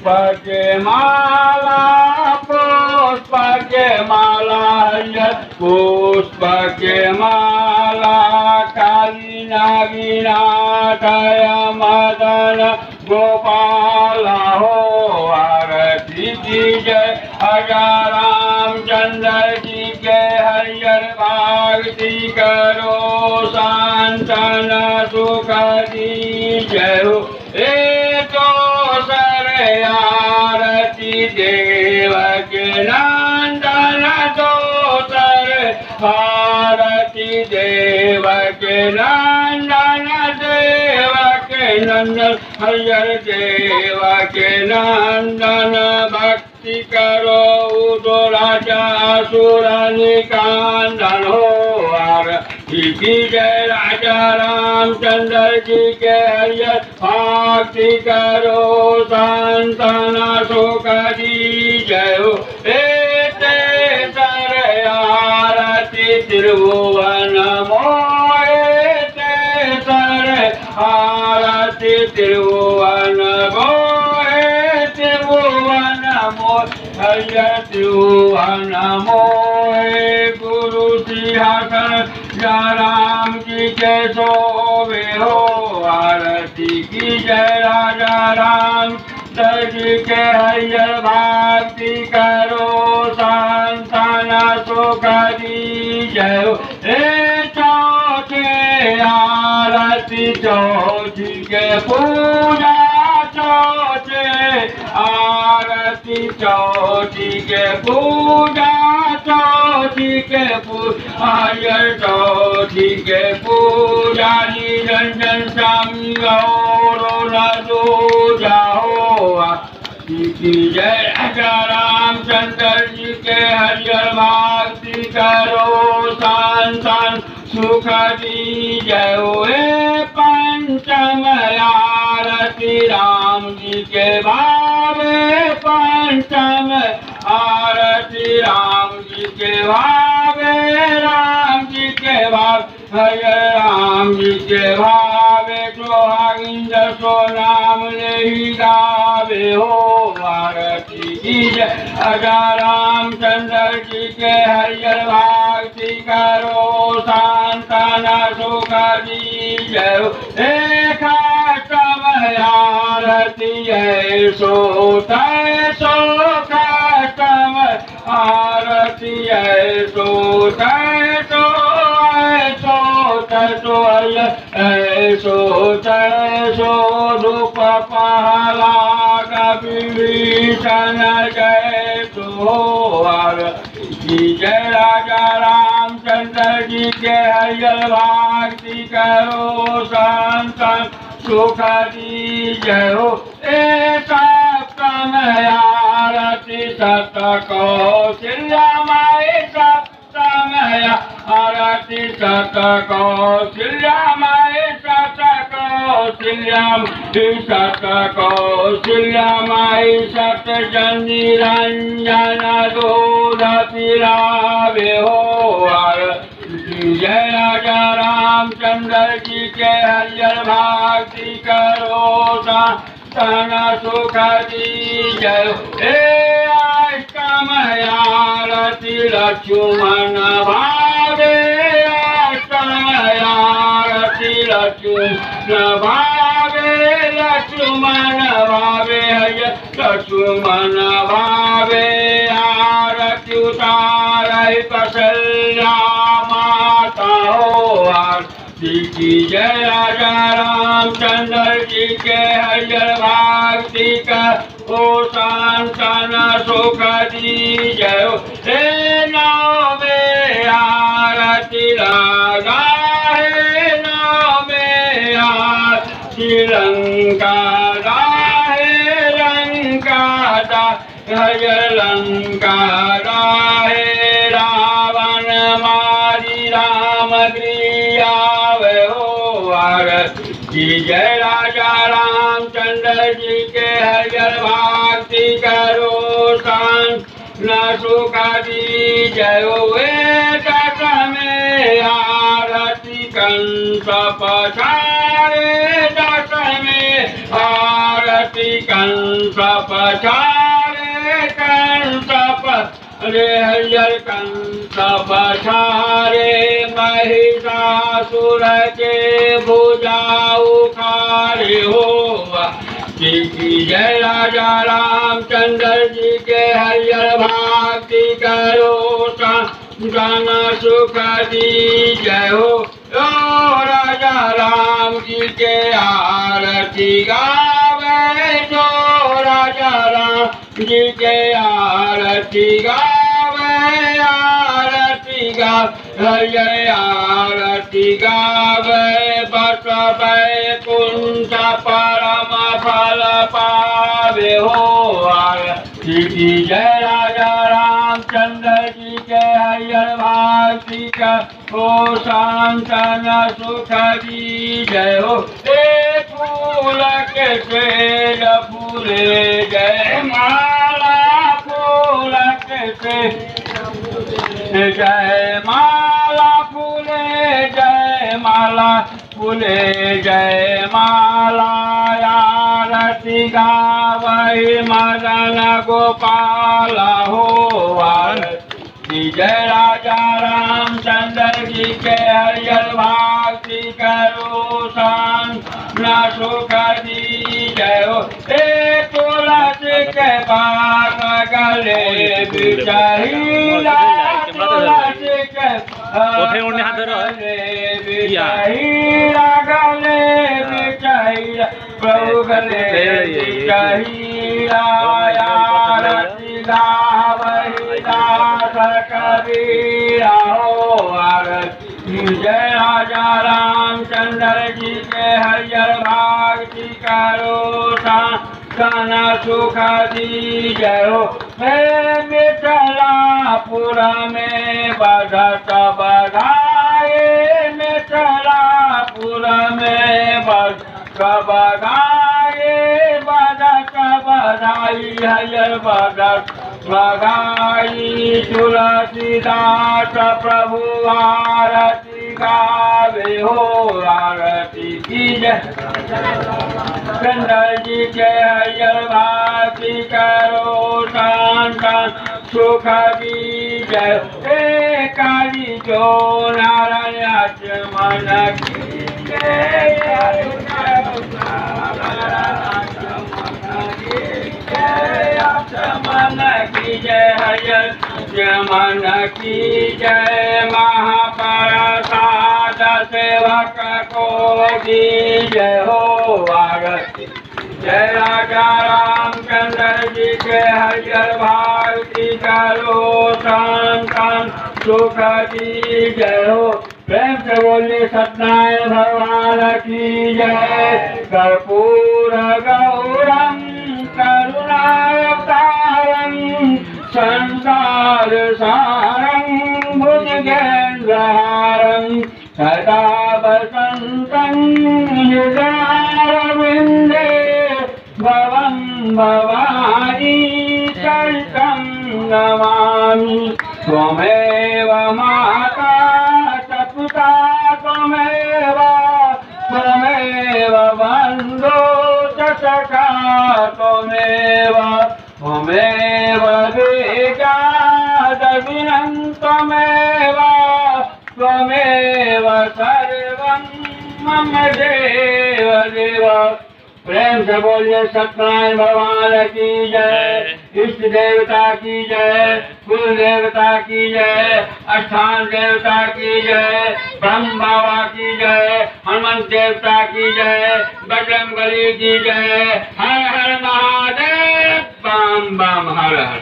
पुष्पके माला पुष्पके माला पुष्पके माला काली नागिनाथय मदन गोपाल हो आरती की जय हजार रामचंद्र जी के हरियर भक्ति करो शांतन सुख दी जय हो ए तो आरती देव के नंदन तो आरती देव के नंदन देव के नंदन हरियर देव के नंदन भक्ति करो तो राजा असुर निकांदन हो आरती की जय राजा रामचंद्र जी के हरियर भक्ति करो संतन सुख दी जय हो एते सर आरती त्रिभुवन मोए ते सर आरती त्रिभुवन मोए त्रिभुवन मोए हरियर त्रिभुवन मोए गुरु सिंहासन राम जी के सोवे हो आरती की जय राजा राम जी के हरियर भक्ति करो संतन सुख दी जय हो हे चौथे आरती चौथी के पूजा चौथे आरती चौथी के पूजा चौथी के हरियर चौथी के पूजा निरंजन स्वामी गौरो न दो जाओ की जय राजा रामचंद्र जी के हरियर भक्ति करो संतन सुख दी जय हो हे पंचम आरती राम जी के भावे पंचम आरती राम जी के भावे राम जी के भाव हरे राम जी के भावे सोहागिंद सो नाम ले गावे हो आरती की जय राजा रामचंद्र जी के हरियर भक्ति करो संतन सुख दी जय हो एक आरती है सो कष्टम आरती है सो ऐसो रूप पहला विभीषण जय सो आरती जय राजा रामचंद्र जी के हरियर भक्ति करो संतन सुख दी जय हो एक आरती सत कौशल्या माई सप्तमय आरती सत कौशल्या माई सत कौशल्या माई सत जनी रंजन दूध पिलावे हो जय राजा रामचंद्र जी के हरियर भक्ति करो संतन सुख दी जय हे अष्टम आरती लक्ष्मण भावे अष्टम आरती लक्ष्मण भावे लक्ष्मण भावे लक्ष्मण भावे आरती उतार कौशल्या माता हो की जय राजा रामचंद्र जी के हरियर भक्ति करो संतन सुख दी जय हो हे नौवे आरती लगा हे नौवे आरती लंका हे लंका हरियर लंका हे रावण मारी राम गृह जी जय राजा रामचंद्र जी के हरियर भक्ति करो संतन सुख दी जय हो दस में आरती कंस पछाड़े दस में आरती कंस पछारे कंस रे हरियर कंस पछारे महिषासुर के भुजा उखारे हो। की जय राजा रामचंद्र जी के हरियर भक्ति करो सन सुख दी जय हो। ओ राजा राम जी के आरती गावे जो राजा राम जी के आरती गावे आरती गावे आरती गावे बस वैकुंठ परम फल पावे हो। आरती की जय राजा रामचंद्र जी के हरियर भक्ति का हो शांतन सुख दी जय हो। फूल के पेड़ फूले जय माला फूल के जय माला फूले जय माला फूले जय माला आरती गावै मदन गोपाल हो। आरती जय राजा रामचंद्र जी के हरियर भक्ति करो सन सुख दी जय हो। तुलसी के बाग गले बिचहीला तुलसी के गले बिचहीला गले बिचहीला प्रभु गले बिचहीला आरती गावै दास कबीरा हो। आरती जय राजा रामचंद्र जी के हरियर भक्ति करो सन सुख दी जय हो। हे मिथिलापुर में बधत बधाए मिथिलापुर में बधत बधाए बधत बधाई हरियर बधत बधाई तुलसीदास प्रभु आरती गावे हो। आरती की जय चंद्र जी के हरियर भक्ति करो सन सुख दी जय। काली जो नारायण मन की जय मन की जय हरियर मन की जय महाप्रसाद सेवक को दी जय हो। आरती जय राजा रामचंद्र जी के हरियर भक्ति करो सन सुख दी जय हो। प्रेम से बोलिए सत्यनारायण भगवान की जय। कर्पूर गौरम करुणावतारम संसार सारं भुजगेन्द्रहारं सदा वसन्तं हृदयारविन्दे भवं भवानी शरणं नमामि। त्वमेव माता च पिता त्वमेव बन्धो च सखा त्वमेव त्वमेव वेदादविनं त्वमेव त्वमेव सर्वं मम देव देव। प्रेम से बोलिए सत्यनारायण भगवान की जय। इष्ट देवता की जय, कुल देवता की जय, स्थान देवता की जय, ब्रह्म बाबा की जय, हनुमंत देवता की जय, बजरंगबली की जय। हर हर महादेव बम बम हर हर।